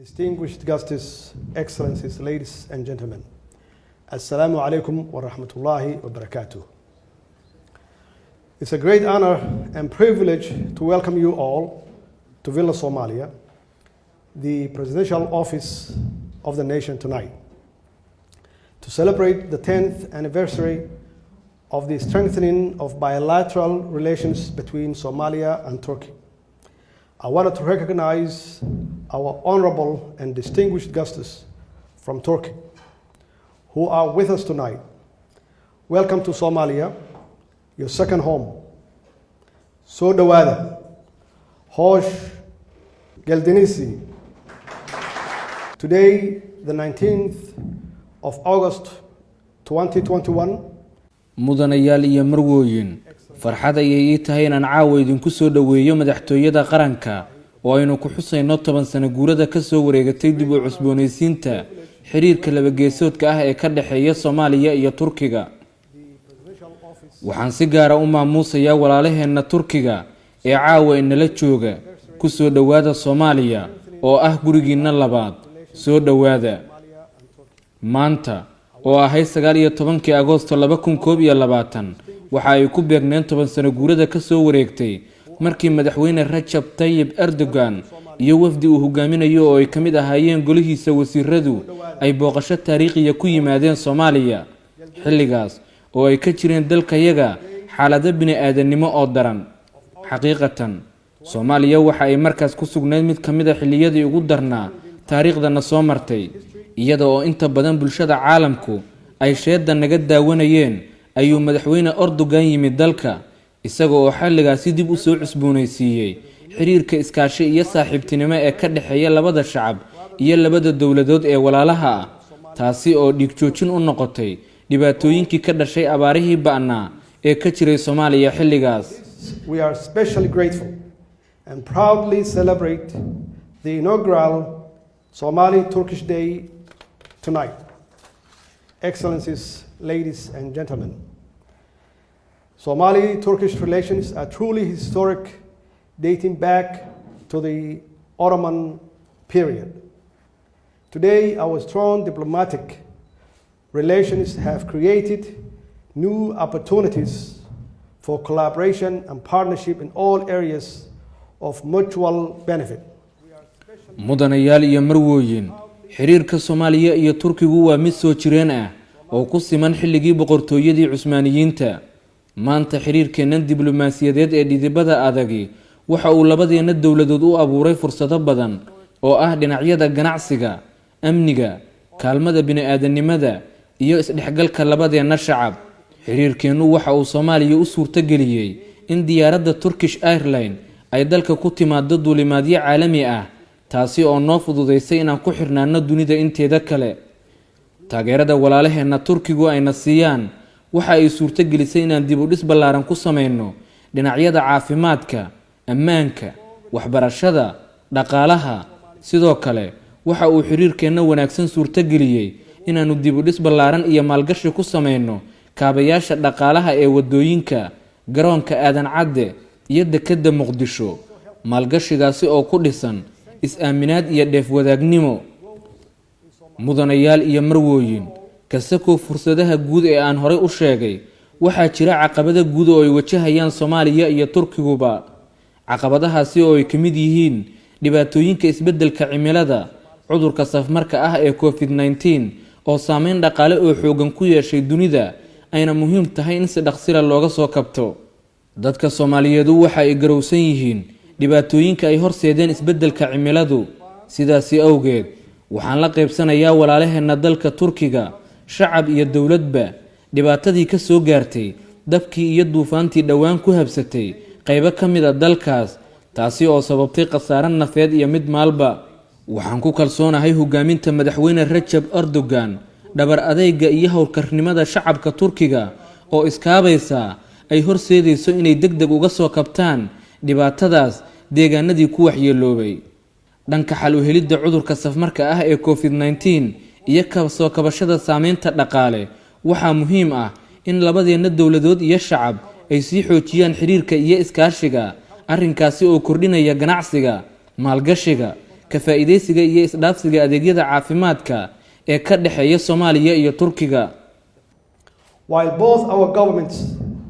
Distinguished guests, excellencies, ladies and gentlemen, Assalamu alaikum wa rahmatullahi wa barakatuh. It's a great honor and privilege to welcome you all to Villa, Somalia, the presidential office of the nation tonight, to celebrate the 10th anniversary of the strengthening of bilateral relations between Somalia and Turkey. I wanted to recognize our honorable and distinguished guests from Turkey who are with us tonight. Welcome to Somalia, your second home. So dhawaada, Hosh Geldinisi. Today, the 19th of August 2021. mudanayaal iyo marwooyin farxad ayay tahay inaan caawa idinku soo dhaweeyo Madaxtoyada Qaranka oo aynu ku xusayno 10 sano guurada ka soo wareegatay dib u cusboonaysiinta xiriirka laba geesoodka ah ee ka dhaxeeya Soomaaliya iyo Turkiga. waxaan si gaar ah u maamuusayaa walaalaheena Turkiga ee caawa inala jooga ku soo dhawaada Soomaaliya oo ah gurigiina labaad. soo dhawaada maanta oo ahay 19 Agoosto 2021 waxa ay ku beegneen 10 sano guurada ka soo wareegtay markii madaxweyne Rajab Tayyip Erdogan iyo wafdi uu hogaaminayo oo ay kamid ahaayeen golihiisa wasiiradu ay booqasho taariikhiya ku yimaadeen Soomaaliya. xilligaas oo ay ka jireen dalkayaga xaalado bini'aadanimo oo daran. xaqiiqatan Soomaaliya waxa ay markaas ku sugnayd mid kamid ah xilliyadii ugu darnaa taariikhdana soo martay, iyada oo inta badan bulshada caalamku ay sheeda naga daawanayeen ayuu madaxweyne Erdogan yimid dalka isaga oo xilligaasi dib u soo cusboonaysiiyay xiriirka iskaashi iyo saaxiibtinimo ee ka dhaxeeya labada shacab iyo labada dawladood ee walaalaha ah, taasi oo dhigjoojin u noqotay dhibaatooyinkii ka dhashay abaarihii ba'naa ee ka jiray Soomaaliya xilligaas. We are especially grateful and proudly celebrate the inaugural Somali-Turkish Day tonight. Excellencies, ladies and gentlemen, Somali-Turkish relations are truly historic, dating back to the Ottoman period. Today, our strong diplomatic relations have created new opportunities for collaboration and partnership in all areas of mutual benefit. mudanayaal iyo marwooyin xiriirka Soomaaliya iyo Turkigu waa mid soo jireen ah oo ku siman xilligii boqortooyadii Cusmaaniyiinta. maanta xiriirkeenan diblomaasiyadeed ee dhidibada adagi waxa uu labadeena dawladood u abuuray fursado badan oo ah dhinacyada ganacsiga, amniga, kaalmada bini'aadanimada iyo isdhexgalka labadeena shacab. xiriirkeenu waxa uu Soomaaliya u suurtageliyay in diyaaradda Turkish Airlines ay dalka ku timaado duulimaadyo caalami ah, taasi oo noo fududeysay inaan ku xirnaano dunida inteeda kale. taageerada walaalaheena Turkigu ayna siiyaan waxa ay suurtagelisay inaan dib u dhis ballaaran ku sameeyno dhinacyada caafimaadka, ammaanka, waxbarashada, dhaqaalaha. sidoo kale waxa uu xiriirkeena wanaagsan suurtageliyay inaanu dib u dhis ballaaran iyo maalgashi ku sameeyno kaabayaasha dhaqaalaha ee wadooyinka, garoonka Aadan Cadde iyo dekedda Muqdisho. maalgashigaasi oo ku dhisan is-aaminaad iyo dheef wadaagnimo. mudanayaal iyo marwooyin kasakoo fursadaha guud ee aan horey u sheegay waxaa jira caqabado guud oo ay wajahayaan Soomaaliya iyo Turkiguba. caqabadahaasi oo ay kamid yihiin dhibaatooyinka isbeddelka cimilada, cudurka safmarka ah ee COVID-19 oo saameyn dhaqaale oo xoogan ku yeeshay dunida, ayna muhiim tahay in si dhaqso looga soo kabto. dadka Soomaaliyeed waxa ay garowsan yihiin dhibaatooyinka ay horseedeen isbeddelka cimiladu. sidaasi awgeed waxaan la qaybsanayaa walaalaheena dalka Turkiga, shacab iyo dawladba, dhibaatadii ka soo gaartay dabkii iyo duufaantii dhawaan ku habsatay qaybo kamid ah dalkaas, taasi oo sababtay khasaare nafeed iyo mid maalba. waxaan ku kalsoonahay hogaaminta madaxweyne Rajab Erdogan, dhabar adayga iyo howlkarnimada shacabka Turkiga oo iskaabaysa ay horseedayso inay degdeg uga soo kabtaan dhibaatadaas deegaanadii ku waxyeeloobay. dhanka xal u helidda cudurka safmarka ah ee COVID-19 iyo ka soo kabashada saameynta dhaqaale, waxaa muhiim ah in labadeena dawladood iyo shacab ay sii xoojiyaan xiriirka iyo iskaashiga. arrinkaasi oo kordhinaya ganacsiga, maalgashiga, ka faa'iideysiga iyo isdhaafsiga adeegyada caafimaadka ee ka dhexeeya Soomaaliya iyo Turkiga. While both our governments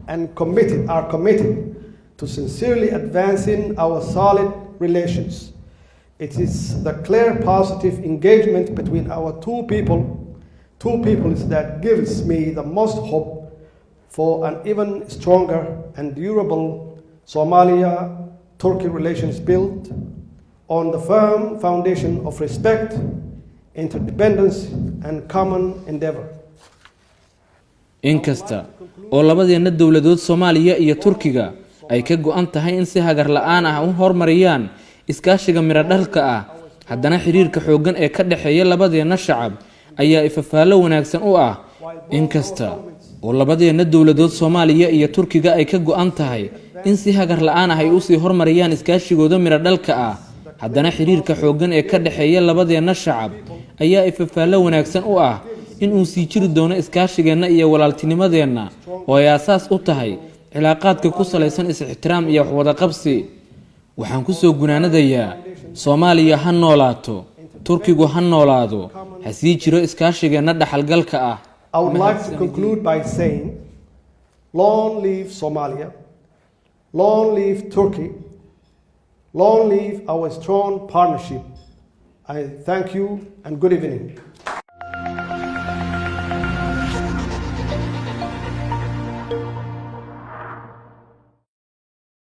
are committed to sincerely advancing our solid relations, it is the clear positive engagement between our two peoples that gives me the most hope for an even stronger and durable Somalia-Turkey relations built on the firm foundation of respect, interdependence, and common endeavor. Inkasta oo labadeena dawladood Soomaaliya iyo Turkiga ay ka go'an tahay in si hagar la'aan ah u horumariyaan iskaashiga miradhalka ah, haddana xiriirka xooggan ee ka dhexeeya labadeena shacab ayaa ifafaalo wanaagsan u ah. Inkasta oo labadeena dawladood Soomaaliya iyo Turkiga ay ka go'an tahay in si hagar la'aan ah ay u sii horumariyaan iskaashigooda miradhalka ah, haddana xiriirka xooggan ee ka dhexeeya labadeena shacab ayaa ifafaalo wanaagsan u ah in uu sii jiri doono iskaashigeena iyo walaaltinimadeena oo ay asaas u tahay cilaaqaadka ku salaysan is-ixtiraam iyo wada qabsi. Waxaan ku soo gunaanadayaa Soomaaliya ha noolaato, Turkigu ha noolaado, ha sii jiro iskaashigeena dhaxalgalka ah. I would like to conclude by saying, long live Somalia, long live Turkey, long live our strong partnership. I thank you and good evening.